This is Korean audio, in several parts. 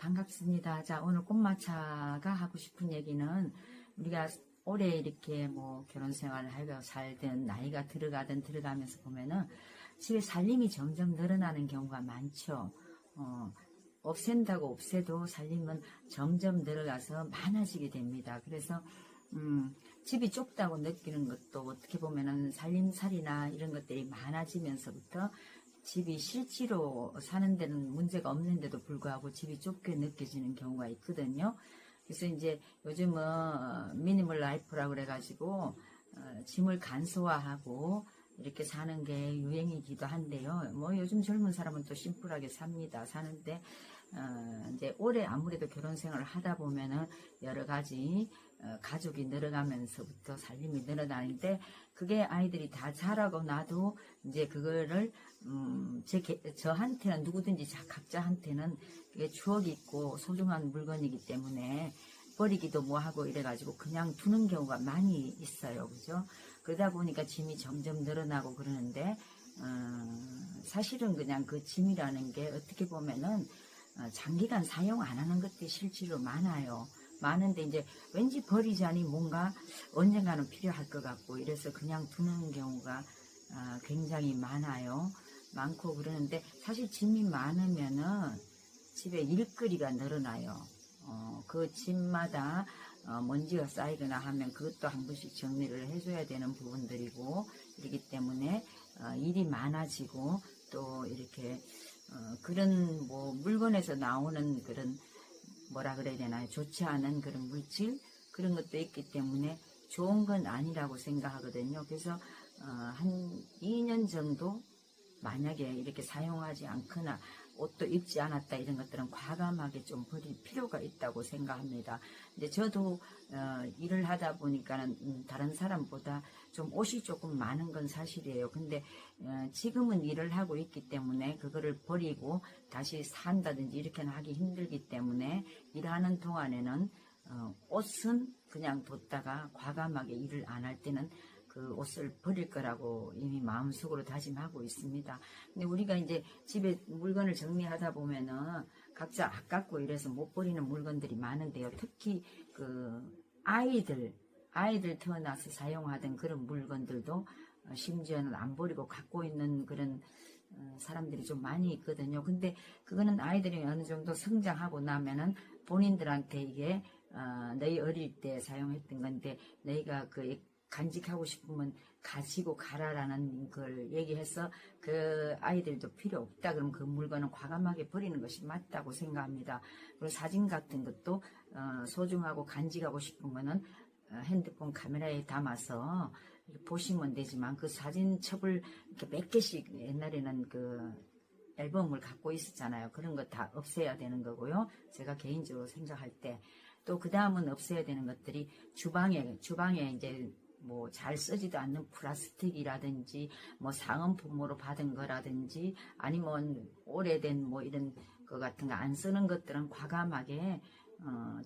반갑습니다. 자, 오늘 꽃마차가 하고 싶은 얘기는 우리가 올해 이렇게 뭐 결혼 생활을 하고 살든 나이가 들어가든 들어가면서 보면은 집에 살림이 점점 늘어나는 경우가 많죠. 없앤다고 없애도 살림은 점점 늘어가서 많아지게 됩니다. 그래서 집이 좁다고 느끼는 것도 어떻게 보면은 살림살이나 이런 것들이 많아지면서부터 집이 실제로 사는 데는 문제가 없는데도 불구하고 집이 좁게 느껴지는 경우가 있거든요. 그래서 이제 요즘은 미니멀 라이프라고 그래가지고 짐을 간소화하고 이렇게 사는 게 유행이기도 한데요. 뭐 요즘 젊은 사람은 또 심플하게 삽니다. 사는데 이제 올해 아무래도 결혼 생활을 하다 보면은 여러 가지 가족이 늘어가면서부터 살림이 늘어나는데 그게 아이들이 다 자라고 나도 이제 그거를 저한테는 누구든지 각자한테는 그게 추억이 있고 소중한 물건이기 때문에 버리기도 뭐하고 이래가지고 그냥 두는 경우가 많이 있어요. 그죠? 그러다 보니까 짐이 점점 늘어나고 그러는데 사실은 그냥 그 짐이라는 게 어떻게 보면은 장기간 사용 안 하는 것들이 실제로 많아요. 많은데 이제 왠지 버리자니 뭔가 언젠가는 필요할 것 같고 이래서 그냥 두는 경우가 굉장히 많고 그러는데 사실 짐이 많으면은 집에 일거리가 늘어나요. 그 집마다 먼지가 쌓이거나 하면 그것도 한 번씩 정리를 해줘야 되는 부분들이고 이러기 때문에 일이 많아지고 또 이렇게 그런 뭐 물건에서 나오는 그런 뭐라 그래야 되나요? 좋지 않은 그런 물질 그런 것도 있기 때문에 좋은 건 아니라고 생각하거든요. 그래서 한 2년 정도 만약에 이렇게 사용하지 않거나 옷도 입지 않았다 이런 것들은 과감하게 좀 버릴 필요가 있다고 생각합니다. 근데 저도 일을 하다 보니까는 다른 사람보다 좀 옷이 조금 많은 건 사실이에요. 근데 지금은 일을 하고 있기 때문에 그거를 버리고 다시 산다든지 이렇게는 하기 힘들기 때문에 일하는 동안에는 옷은 그냥 뒀다가 과감하게 일을 안 할 때는 그 옷을 버릴 거라고 이미 마음속으로 다짐하고 있습니다. 근데 우리가 이제 집에 물건을 정리하다 보면은 각자 아깝고 이래서 못 버리는 물건들이 많은데요. 특히 그 아이들 태어나서 사용하던 그런 물건들도 심지어는 안 버리고 갖고 있는 그런 사람들이 좀 많이 있거든요. 근데 그거는 아이들이 어느 정도 성장하고 나면은 본인들한테 이게 너희 어릴 때 사용했던 건데 너희가 그 간직하고 싶으면 가지고 가라라는 걸 얘기해서 그 아이들도 필요 없다 그러면 그 물건은 과감하게 버리는 것이 맞다고 생각합니다. 그리고 사진 같은 것도 소중하고 간직하고 싶은 거는 핸드폰 카메라에 담아서 보시면 되지만 그 사진첩을 이렇게 몇 개씩 옛날에는 그 앨범을 갖고 있었잖아요. 그런 거 다 없애야 되는 거고요. 제가 개인적으로 생각할 때 또 그 다음은 없애야 되는 것들이 주방에 이제 뭐 잘 쓰지도 않는 플라스틱이라든지 뭐 상업품으로 받은 거라든지 아니면 오래된 뭐 이런 거 같은 거 안 쓰는 것들은 과감하게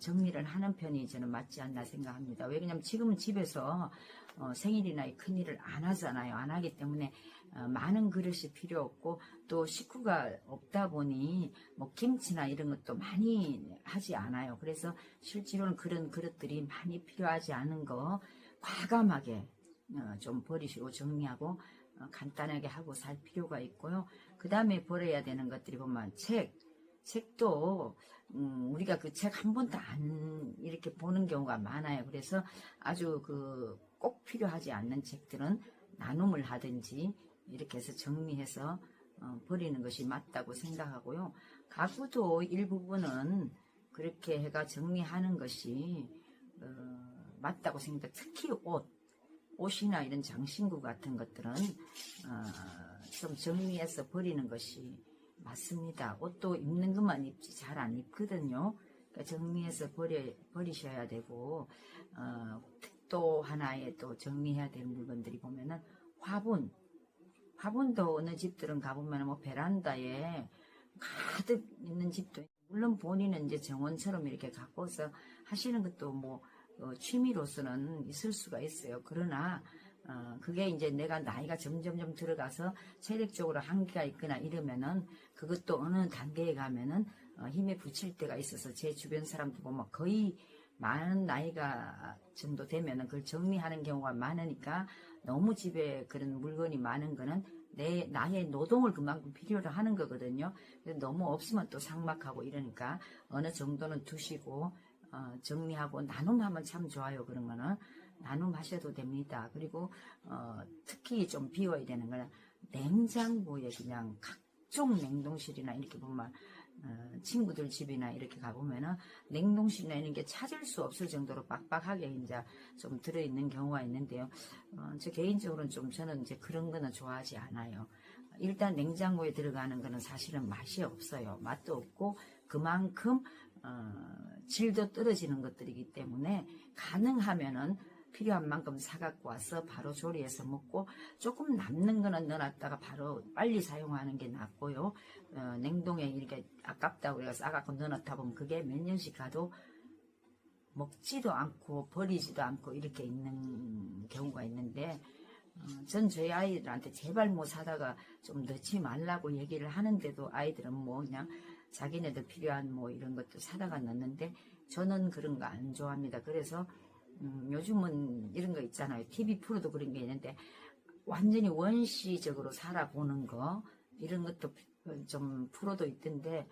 정리를 하는 편이 저는 맞지 않나 생각합니다. 왜냐면 지금은 집에서 생일이나 큰일을 안 하잖아요. 안 하기 때문에 많은 그릇이 필요 없고 또 식구가 없다 보니 뭐 김치나 이런 것도 많이 하지 않아요. 그래서 실제로는 그런 그릇들이 많이 필요하지 않은 거 과감하게 좀 버리시고 정리하고 간단하게 하고 살 필요가 있고요. 그 다음에 버려야 되는 것들이 보면 책도 우리가 그 책 한 번도 안 이렇게 보는 경우가 많아요. 그래서 아주 그 꼭 필요하지 않는 책들은 나눔을 하든지 이렇게 해서 정리해서 버리는 것이 맞다고 생각하고요. 가구도 일부분은 그렇게 해가 정리하는 것이 맞다고 생각합니다. 특히 옷이나 이런 장신구 같은 것들은 좀 정리해서 버리는 것이 맞습니다. 옷도 입는 것만 입지 잘 안 입거든요. 그러니까 정리해서 버리셔야 되고 또 하나의 또 정리해야 될 물건들이 보면은 화분도 어느 집들은 가보면 뭐 베란다에 가득 있는 집도 물론 본인은 이제 정원처럼 이렇게 가꿔서 하시는 것도 뭐 취미로서는 있을 수가 있어요. 그러나 그게 이제 내가 나이가 점점 들어가서 체력적으로 한계가 있거나 이러면은 그것도 어느 단계에 가면은 힘에 부칠 때가 있어서 제 주변 사람도 보면 거의 많은 나이가 정도 되면은 그걸 정리하는 경우가 많으니까 너무 집에 그런 물건이 많은 거는 나의 노동을 그만큼 필요로 하는 거거든요. 너무 없으면 또 삭막하고 이러니까 어느 정도는 두시고 정리하고 나눔하면 참 좋아요. 그런 거는 나눔하셔도 됩니다. 그리고 특히 좀 비워야 되는 거는 냉장고에 그냥 각종 냉동실이나 이렇게 보면 친구들 집이나 이렇게 가보면은 냉동실이나 이런 게 찾을 수 없을 정도로 빡빡하게 이제 좀 들어있는 경우가 있는데요. 저 개인적으로는 좀 저는 이제 그런 거는 좋아하지 않아요. 일단 냉장고에 들어가는 거는 사실은 맛이 없어요. 맛도 없고 그만큼 질도 떨어지는 것들이기 때문에 가능하면은 필요한 만큼 사갖고 와서 바로 조리해서 먹고 조금 남는 거는 넣어놨다가 바로 빨리 사용하는 게 낫고요. 냉동에 이렇게 아깝다고 그래서 싸갖고 넣어놨다 보면 그게 몇 년씩 가도 먹지도 않고 버리지도 않고 이렇게 있는 경우가 있는데 전 저희 아이들한테 제발 뭐 사다가 좀 넣지 말라고 얘기를 하는데도 아이들은 뭐 그냥 자기네들 필요한 뭐 이런 것도 사다가 넣는데 저는 그런 거 안 좋아합니다. 그래서 요즘은 이런 거 있잖아요. TV 프로도 그런 게 있는데 완전히 원시적으로 살아보는 거 이런 것도 좀 프로도 있던데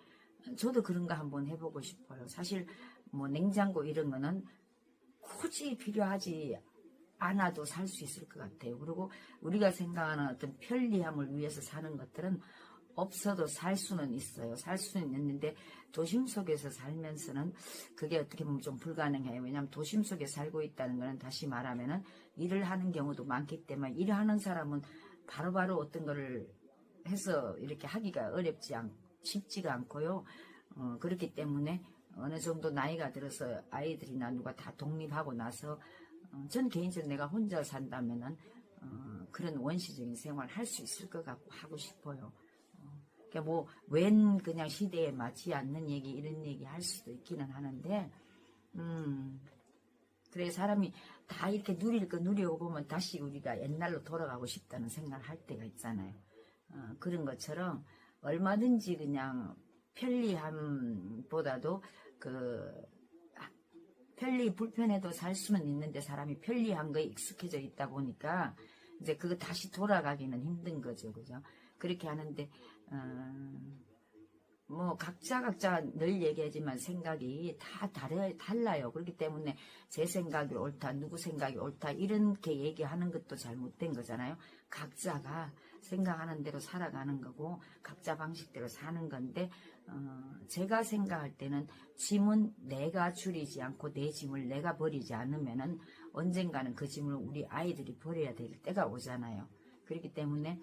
저도 그런 거 한번 해보고 싶어요. 사실 뭐 냉장고 이런 거는 굳이 필요하지 않아도 살 수 있을 것 같아요. 그리고 우리가 생각하는 어떤 편리함을 위해서 사는 것들은 없어도 살 수는 있어요. 살 수는 있는데 도심 속에서 살면서는 그게 어떻게 보면 좀 불가능해요. 왜냐하면 도심 속에 살고 있다는 거는 다시 말하면은 일을 하는 경우도 많기 때문에 일을 하는 사람은 바로바로 어떤 거를 해서 이렇게 하기가 쉽지가 않고요. 그렇기 때문에 어느 정도 나이가 들어서 아이들이나 누가 다 독립하고 나서 전 개인적으로 내가 혼자 산다면은 그런 원시적인 생활을 할 수 있을 것 같고 하고 싶어요. 그러니까 뭐 웬 그냥 시대에 맞지 않는 얘기 이런 얘기 할 수도 있기는 하는데 그래 사람이 다 이렇게 누릴 거 누리고 보면 다시 우리가 옛날로 돌아가고 싶다는 생각을 할 때가 있잖아요. 그런 것처럼 얼마든지 그냥 편리함보다도 불편해도 살 수는 있는데 사람이 편리한 거에 익숙해져 있다 보니까 이제 그거 다시 돌아가기는 힘든 거죠. 그죠? 그렇게 하는데, 뭐, 각자 늘 얘기하지만 생각이 다 달라요. 그렇기 때문에 제 생각이 옳다, 누구 생각이 옳다, 이렇게 얘기하는 것도 잘못된 거잖아요. 각자가 생각하는 대로 살아가는 거고, 각자 방식대로 사는 건데, 제가 생각할 때는 짐은 내가 줄이지 않고 내 짐을 내가 버리지 않으면은 언젠가는 그 짐을 우리 아이들이 버려야 될 때가 오잖아요. 그렇기 때문에,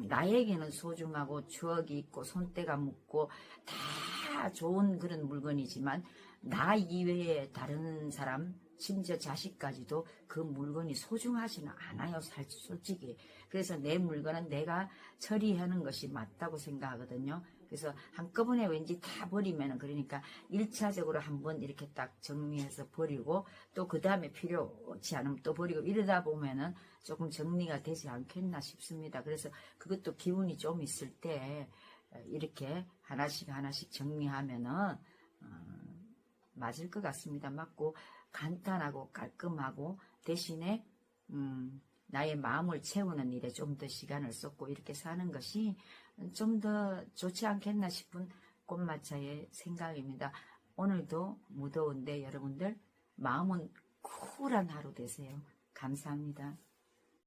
나에게는 소중하고 추억이 있고 손때가 묻고 다 좋은 그런 물건이지만 나 이외에 다른 사람 심지어 자식까지도 그 물건이 소중하지는 않아요. 솔직히. 그래서 내 물건은 내가 처리하는 것이 맞다고 생각하거든요. 그래서 한꺼번에 왠지 다 버리면은 그러니까 1차적으로 한번 이렇게 딱 정리해서 버리고 또 그 다음에 필요치 않으면 또 버리고 이러다 보면은 조금 정리가 되지 않겠나 싶습니다. 그래서 그것도 기운이 좀 있을 때 이렇게 하나씩 정리하면은 맞을 것 같습니다. 맞고 간단하고 깔끔하고 대신에 나의 마음을 채우는 일에 좀 더 시간을 쏟고 이렇게 사는 것이 좀 더 좋지 않겠나 싶은 꽃마차의 생각입니다. 오늘도 무더운데 여러분들 마음은 쿨한 하루 되세요. 감사합니다.